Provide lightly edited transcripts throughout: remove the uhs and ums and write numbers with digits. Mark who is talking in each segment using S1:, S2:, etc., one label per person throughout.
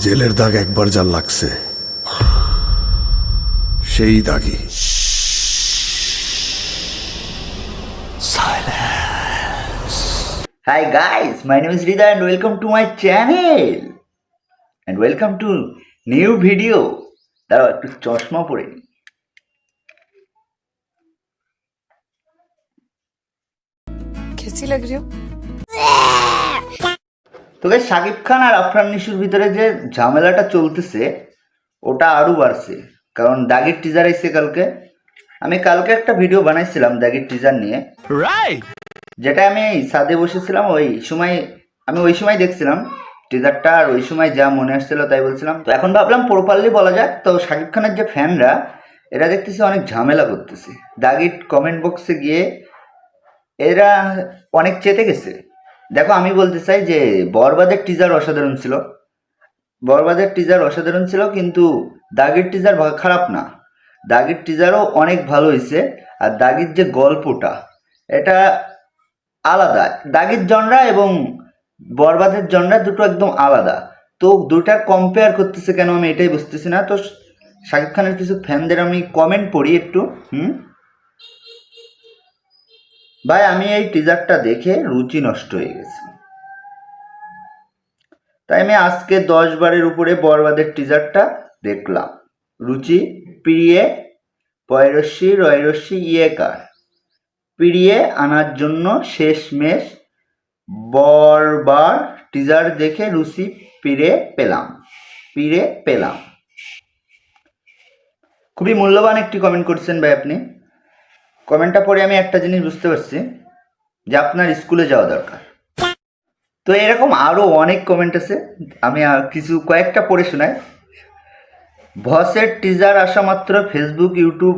S1: জেলের দাগ একবার যার লাগছে সেই দাগই।
S2: Hi guys, my name is Rida and welcome to my channel and welcome to new video. দাঁড়াও একটু চশমা পরে নি।
S3: कैसी लग रही हो?
S2: তো গাইস, শাকিব খান আর আফরান নিশুর ভিতরে যে ঝামেলাটা চলতেছে ওটা আরো বাড়ছে, কারণ দাগের টিজার এসে কালকে। আমি কালকে একটা ভিডিও বানাইছিলাম দাগের টিজার নিয়ে, যেটা আমি ছাদে বসেছিলাম ওই সময় দেখছিলাম টিজারটা, আর ওই সময় যা মনে আসছিল তাই বলছিলাম। তো এখন ভাবলাম প্রপারলি বলা যাক। তো শাকিব খানের যে ফ্যানরা এরা দেখতেছি অনেক ঝামেলা করতেছে, দাগের কমেন্ট বক্সে গিয়ে এরা অনেক চেতে গেছে। দেখো, আমি বলতে চাই যে বরবাদের টিজার অসাধারণ ছিল, কিন্তু দাগের টিজার খারাপ না, দাগের টিজারও অনেক ভালো হয়েছে। আর দাগের যে গল্পটা এটা আলাদা, দাগের জনরা এবং বরবাদের জনরা দুটো একদম আলাদা। তো দুটার কম্পেয়ার করতেছে কেন আমি এটাই বুঝতেছি না। তো শাকিব খানের কিছু ফ্যানদের আমি কমেন্ট পড়ি একটু। ভাই, আমি এই টিজারটা দেখে রুচি নষ্ট হয়ে গেছে, তাই আমি আজকে 10 বারের উপরে বরবাদের টিজারটা দেখলাম। রুচি পিড়িয়ে পয়রস্যি রয়রস্যি ইয়েকার পিড়িয়ে আনার জন্য শেষমেশ বরবার টিজার দেখে রুচি পিড়ে পেলাম। খুবই মূল্যবান একটি কমেন্ট করছেন ভাই আপনি। কমেন্টটা পড়ে আমি একটা জিনিস বুঝতে পারছি, যে আপনার স্কুলে যাওয়া দরকার। তো এরকম আরও অনেক কমেন্ট আছে, আমি কয়েকটা পড়ে শোনাই। ভসের টিজার আসা মাত্র ফেসবুক ইউটিউব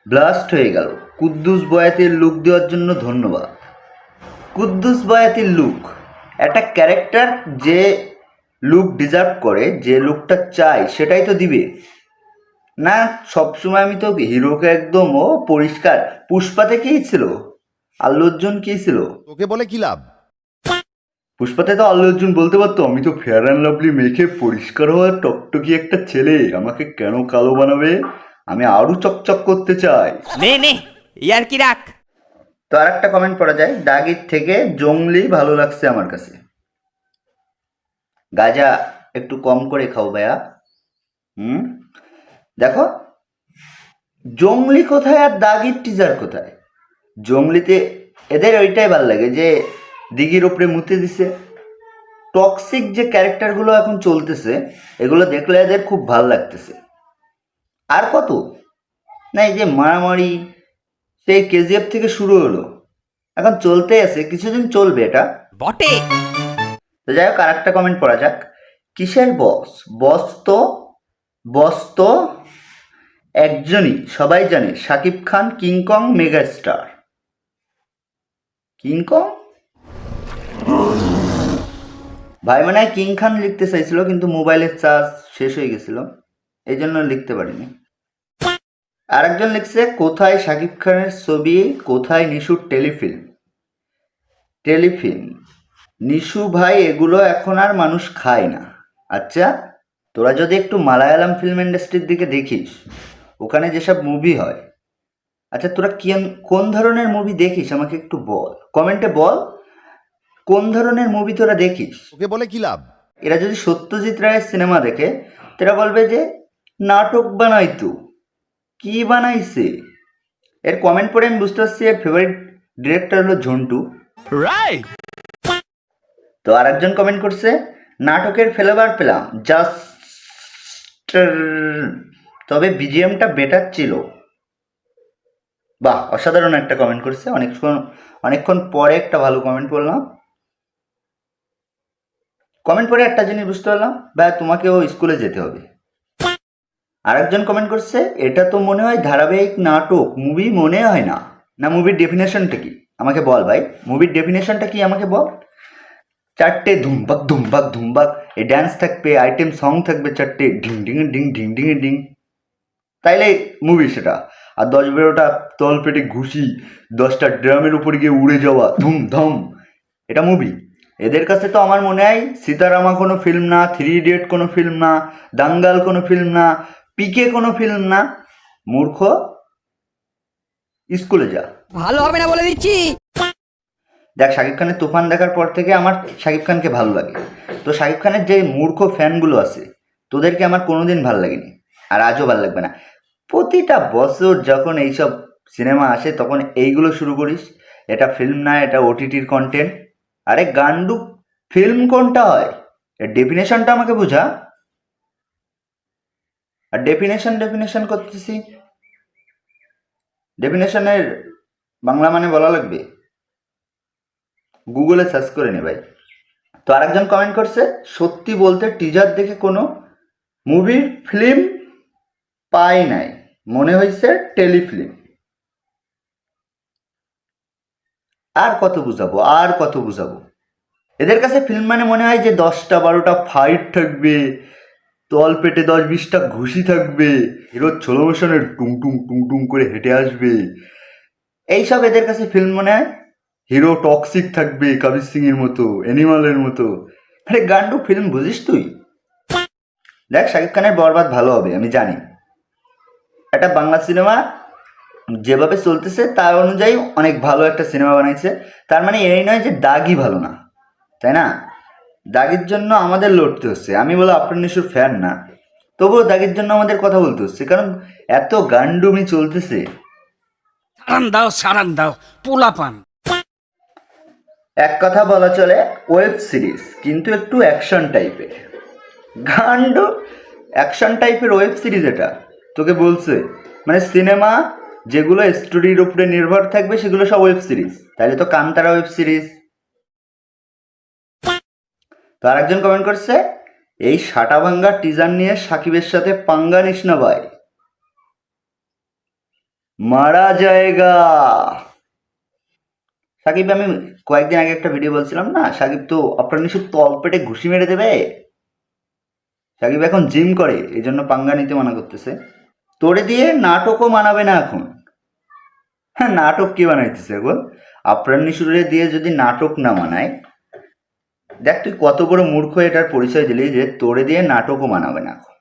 S2: ব্লাস্ট হয়ে গেল। কুদ্দুস বয়াতির লুক দেওয়ার জন্য ধন্যবাদ। কুদ্দুস বয়াতির লুক, একটা ক্যারেক্টার যে লুক ডিজার্ভ করে, যে লুকটা চাই সেটাই তো দিবে না। সবসময় আমি তো হিরোকে একদম পরিষ্কার। পুষ্পাতে কি ছিল, আল্লু অর্জুন কি ছিল?
S4: তোকে বলে কি লাভ?
S2: পুষ্পাতে তো আল্লু অর্জুন বলতে পারতো, আমি তো ফেয়ার অ্যান্ড লাভলি মেখে পরিষ্কার হওয়া টকটকি একটা ছেলে, আমাকে কেন কালো বানাবে, আমি আরো চকচক করতে চাই।
S5: নে ইয়ার কি রাখ।
S2: তো আর একটা কমেন্ট পড়া যায়, দাগির থেকে জংলি ভালো লাগছে আমার কাছে। গাজা একটু কম করে খাও ভাইয়া। দেখো, জংলি কোথায় আর দাগির টিজার কোথায়? জংলিতে এদের ওইটাই ভাল লাগে যে দিঘির ওপরে মুতে দিছে। টক্সিক যে ক্যারেক্টারগুলো এখন চলতেছে এগুলো দেখলে এদের খুব ভাল লাগতেছে। আর কত না, এই যে মারামারি সেই কেজিএফ থেকে শুরু হলো, এখন চলতেই আছে, কিছুদিন চলবে এটা
S5: বটে।
S2: তো যাই হোক, আর একটা কমেন্ট পড়া যাক। কিসের বস? বস তো একজনই, সবাই জানে, Shakib Khan King Kong megastar. King Kong ভাই, মানে কিং খান লিখতে চাইছিল, কিন্তু মোবাইলের চার্জ শেষ হয়ে গেছিল, এই জন্য লিখতে পারিনি। আরেকজন লিখছে, কোথায় শাকিব খানের ছবি, কোথায় নিশুর টেলিফিল্ম। নিশু ভাই, এগুলো এখন আর মানুষ খায় না। আচ্ছা, তোরা যদি একটু মালায়ালাম ফিল্ম ইন্ডাস্ট্রির দিকে দেখিস, ওখানে যেসব মুভি হয়, আচ্ছা তোরা কোন ধরনের মুভি দেখিস আমাকে একটু বল, কমেন্টে বল কোন ধরনের মুভি তোরা দেখিস।
S4: তোকে বলে কি লাভ?
S2: এরা যদি সত্যজিৎ রায়ের সিনেমা দেখে, তারা বলবে যে নাটক বানাইতো, কি বানাইছে। এর কমেন্ট পড়ে আমি বুঝতে পারছি এর ফেভারিট ডিরেক্টর হলো ঝন্টু।
S5: রাইট।
S2: তো আর একজন কমেন্ট করছে, নাটকের ফ্লেভার পেলাম জাস্ট, তবে বিজিএমটা বেটার ছিল। বাহ, অসাধারণ একটা কমেন্ট করছে। অনেকক্ষণ পরে একটা ভালো কমেন্ট করলাম। কমেন্ট পরে একটা জিনিস বুঝতে পারলাম, ভাই তোমাকেও স্কুলে যেতে হবে। আরেকজন কমেন্ট করছে, এটা তো মনে হয় ধারাবাহিক নাটক, মুভি মনে হয় না। না, মুভির ডেফিনেশনটা কি আমাকে বল ভাই, মুভির ডেফিনেশনটা কি আমাকে বল। 4টে ধুমবাক এই ড্যান্স থাকবে, আইটেম সং থাকবে 4টে, ঢিং ঢিং ঢিং ঢিং ঢিং ঢিং, তাইলে মুভি সেটা। আর 10-12টা তল পেটে ঘুষি, 10টা ড্রামের উপরে গিয়ে উড়ে যাওয়া ধুমধাম, এটা মুভি? এদের কাছে তো আমার মনে হয় সীতারামা কোনো ফিল্ম না, 3 ইডিয়ট কোনো ফিল্ম না, দাঙ্গাল কোনো ফিল্ম না, পিকে কোনো ফিল্ম না। মূর্খ, স্কুলে যা।
S6: ভালো হবে না বলে দিচ্ছি।
S2: দেখ, শাকিব খানের তুফান দেখার পর থেকে আমার শাকিব খানকে ভালো লাগে। তো শাকিব খানের যে মূর্খ ফ্যানগুলো আছে, তোদেরকে আমার কোনোদিন ভালো লাগেনি, আর আজও ভালো লাগবে না। প্রতিটা বছর যখন এইসব সিনেমা আসে তখন এইগুলো শুরু করিস, এটা ফিল্ম না, এটা ওটিটির কন্টেন্ট। আরে গান্ডু, ফিল্ম কোনটা হয় এর ডেফিনেশনটা আমাকে বোঝা। আর ডেফিনেশন করতেছি, ডেফিনেশনের বাংলা মানে বলা লাগবে, গুগলে সার্চ করে নে ভাই। তো আরেকজন কমেন্ট করছে, সত্যি বলতে টিজার দেখে কোনো মুভির ফিল্ম পাই নাই, মনে হয়েছে টেলিফিল্ম। আর কত বুঝাবো, এদের কাছে ফিল্ম মানে মনে হয় যে 10টা 12টা ফাইট থাকবে, তল পেটে 10-20টা ঘুষি থাকবে, হিরো স্লো মোশনে টুং টুং টুং টুং করে হেঁটে আসবে, এইসব এদের কাছে ফিল্ম মনে হয়। হিরো টক্সিক থাকবে, কবির সিং এর মতো, অ্যানিমালের মতো। আরে গান্ডু, ফিল্ম বুঝিস তুই? দেখ, শাকিব খানের বরবাদ ভালো হবে আমি জানি। একটা বাংলা সিনেমা যেভাবে চলতেছে তার অনুযায়ী অনেক ভালো একটা সিনেমা বানাইছে। তার মানে এই নয় যে দাগি ভালো না, তাই না? দাগির জন্য আমাদের লড়তে হচ্ছে। আমি বলো আপনার নিশুর ফ্যান না, তবুও দাগির জন্য আমাদের কথা বলতে হচ্ছে, কারণ এত গান্ডুমি চলতেছে।
S6: সারান দাও পোলা পান।
S2: এক কথা বলা চলে ওয়েব সিরিজ, কিন্তু একটু অ্যাকশন টাইপের। গান্ডু, অ্যাকশন টাইপের ওয়েব সিরিজ এটা তোকে বলছে? মানে সিনেমা যেগুলো স্টোরির উপরে নির্ভর থাকবে সেগুলো সব ওয়েব সিরিজ, তাহলে তো কান্তারা ওয়েব সিরিজ। তো আরেকজন কমেন্ট করছে, এই শাটা ভাঙ্গা টিজার নিয়ে সাকিবের সাথে পাঙ্গা নিস না ভাই, মারা জায়গা। সাকিব, আমি কয়েকদিন আগে একটা ভিডিও বলছিলাম না, সাকিব তো আপনার নিশ্চয় তল পেটে ঘুষি মেরে দেবে। সাকিব এখন জিম করে, এই জন্য পাঙ্গা নিতে মানা করতেছে। তোরে দিয়ে নাটকও মানাবে না এখন। হ্যাঁ, নাটক কি বানাইতেছে এখন? আপনার নিশুরে দিয়ে যদি নাটক না মানায়, দেখ তুই কত বড় মূর্খ, এটার পরিচয় দিলি যে তোরে দিয়ে নাটকও মানাবে না এখন।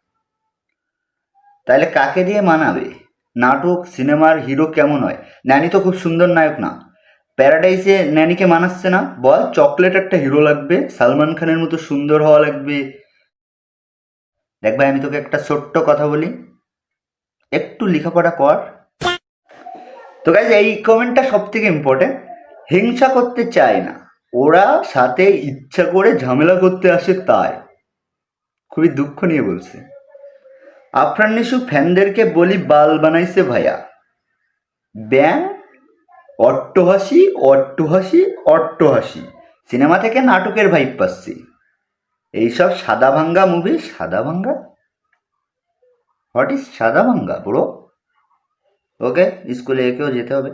S2: তাহলে কাকে দিয়ে মানাবে? নাটক সিনেমার হিরো কেমন হয়? ন্যানি তো খুব সুন্দর নায়ক না, প্যারাডাইসে ন্যানিকে মানাচ্ছে না। বল, চকলেট একটা হিরো লাগবে, সালমান খানের মতো সুন্দর হওয়া লাগবে। দেখ ভাই, আমি তোকে একটা ছোট্ট কথা বলি, একটু লেখাপড়া কর। তো গাইজ, এই কমেন্টটা সব থেকে ইম্পর্টেন্ট। হিংসা করতে চায় না ওরা, সাথে ইচ্ছা করে ঝামেলা করতে আসে, তাই খুবই দুঃখ নিয়ে বলছে। আফরান নিশু ফ্যানদেরকে বলি বাল বানাইছে ভাইয়া। ব্যাং, অট্টহাসি অট্টহাসি অট্টহাসি, সিনেমা থেকে নাটকের ভাইব পাচ্ছি। এইসব সাদা ভাঙ্গা মুভি, সাদা ভাঙ্গা, হোয়াট ইজ সাদা ভাঙ্গা ব্রো? ওকে, স্কুলে একেও যেতে হবে।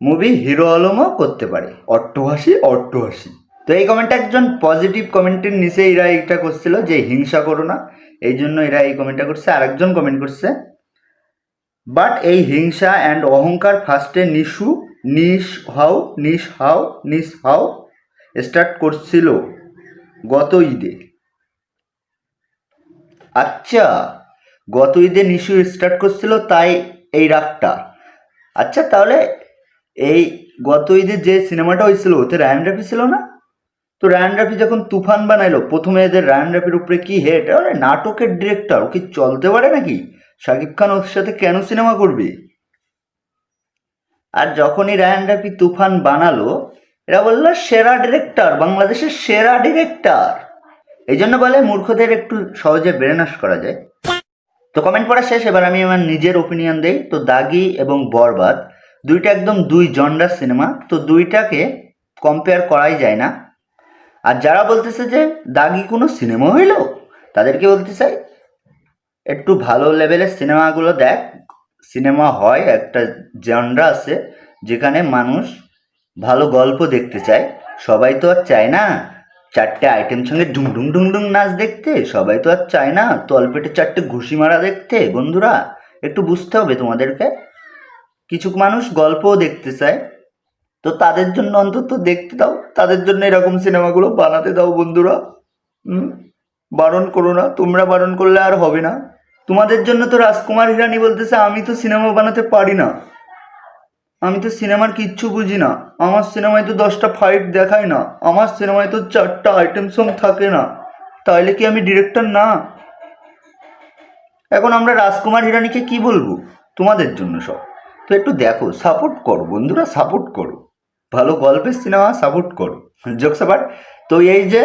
S2: মুভি হিরো আলমও করতে পারে অট্টহাসি অট্টহাসি। তো এই কমেন্টটা একজন পজিটিভ কমেন্টের নিচে এরা এইটা করছিল যে হিংসা করো না, এই জন্য এরা এই কমেন্টটা করছে। আরেকজন কমেন্ট করছে, বাট এই হিংসা অ্যান্ড অহংকার ফার্স্টে নিশ হাও স্টার্ট করছিল গত ঈদে। আচ্ছা, গত ঈদে নিশু স্টার্ট করছিল, তাই এই রাগটা। আচ্ছা, তাহলে এই গত ঈদে যে সিনেমাটা হয়েছিল ওতে রায়ান রাফি ছিল না? তো রায়ান রাফি যখন তুফান বানাইলো, প্রথমে এদের রায়ান রাফির উপরে কি হেট, আরে নাটকের ডিরেক্টর, ও কি চলতে পারে নাকি? শাকিব খান ওর সাথে কেন সিনেমা করবে? আর যখনই রায়ান রাফি তুফান বানালো, এরা বললো সেরা ডিরেক্টর, বাংলাদেশের সেরা ডিরেক্টর। এই জন্য বলে মূর্খদের একটু সহজে ব্রেনাশ করা যায়। তো কমেন্ট পড়া শেষ, এবার আমি আমার নিজের ওপিনিয়ন দেই। তো দাগি এবং বরবাদ দুইটা একদম দুই জনরার সিনেমা, তো দুইটাকে কম্পেয়ার করাই যায় না। আর যারা বলতেছে যে দাগি কোনো সিনেমা হইল, তাদেরকে বলতে চাই একটু ভালো লেভেলের সিনেমাগুলো দেখ। সিনেমা হয় একটা জনরা আছে যেখানে মানুষ ভালো গল্প দেখতে চায়। সবাই তো আর চায় না 4টে আইটেম সঙ্গে ঢুংঢুং ঢুংঢুং নাচ দেখতে, সবাই তো আর চায় না তলপেটে 4টে ঘুষি মারা দেখতে। বন্ধুরা, একটু বুঝতে হবে তোমাদেরকে, কিছু মানুষ গল্পও দেখতে চায়, তো তাদের জন্য অন্তত দেখতে দাও, তাদের জন্য এরকম সিনেমাগুলো বানাতে দাও বন্ধুরা। বারণ করো না, তোমরা বারণ করলে আর হবে না। তোমাদের জন্য তো রাজকুমার হিরানি বলতেছে আমি তো সিনেমা বানাতে পারি না, আমি তো সিনেমার কিচ্ছু বুঝি না, আমার সিনেমায় তো 10টা ফাইট দেখায় না, আমার সিনেমায় তো 4টা আইটেম সং থাকে না, তাইলে কি আমি ডিরেক্টর না? এখন আমরা রাজকুমার হিরানিকে কি বলবো? তোমাদের জন্য সব। তো একটু দেখো, সাপোর্ট করো বন্ধুরা, সাপোর্ট করো, ভালো গল্পের সিনেমা সাপোর্ট করো। জোকস আবার। তো এই যে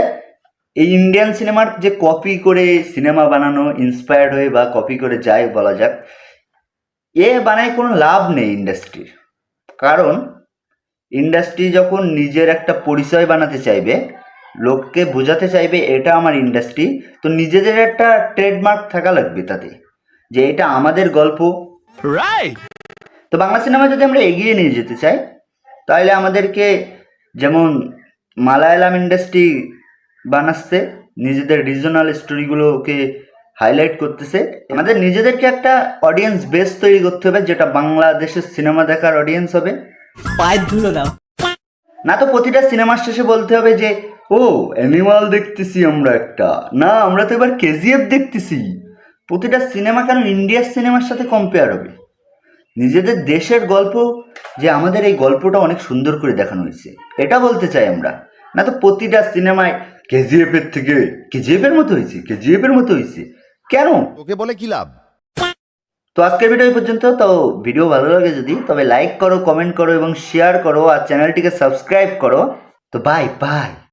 S2: এই ইন্ডিয়ান সিনেমার যে কপি করে সিনেমা বানানো, ইন্সপায়ার্ড হয়ে বা কপি করে যায় বলা যাক, এ বানায় কোনো লাভ নেই ইন্ডাস্ট্রির। কারণ ইন্ডাস্ট্রি যখন নিজের একটা পরিচয় বানাতে চাইবে, লোককে বোঝাতে চাইবে এটা আমার ইন্ডাস্ট্রি, তো নিজেদের একটা ট্রেডমার্ক থাকা লাগবে তাতে, যে এটা আমাদের গল্প।
S5: Right.
S2: তো বাংলা সিনেমা যদি আমরা এগিয়ে নিয়ে যেতে চাই, তাহলে আমাদেরকে যেমন মালায়ালাম ইন্ডাস্ট্রি বানাচ্ছে, নিজেদের রিজনাল স্টোরিগুলোকে হাইলাইট করতেছে, আমাদের নিজেদেরকে একটা অডিয়েন্স বেস তৈরি করতে হবে, যেটা বাংলাদেশের সিনেমা দেখার অডিয়েন্স হবে।
S5: পায়ের ধুলো দাও।
S2: না তো প্রতিটা সিনেমার শেষে বলতে হবে যে ও অ্যানিমাল দেখতেছি আমরা একটা, না আমরা তো এবার কেজিএফ দেখতেছি। প্রতিটা সিনেমা কেন ইন্ডিয়ার সিনেমার সাথে কম্পেয়ার হবে? নিজেদের দেশের গল্প, যে আমাদের এই গল্পটা অনেক সুন্দর করে দেখানো হয়েছে, এটা বলতে চাই আমরা। না তো প্রতিটা সিনেমায় কেজিএফের থেকে কেজিএফের মতো হয়েছে, কেজিএফের মতো হয়েছে, কেন?
S4: তোকে বলে কি লাভ?
S2: তো আজকের ভিডিও এই পর্যন্ত। তো ভিডিও ভালো লাগে যদি, তবে লাইক করো, কমেন্ট করো এবং শেয়ার করো, আর চ্যানেলটিকে সাবস্ক্রাইব করো। তো বাই বাই।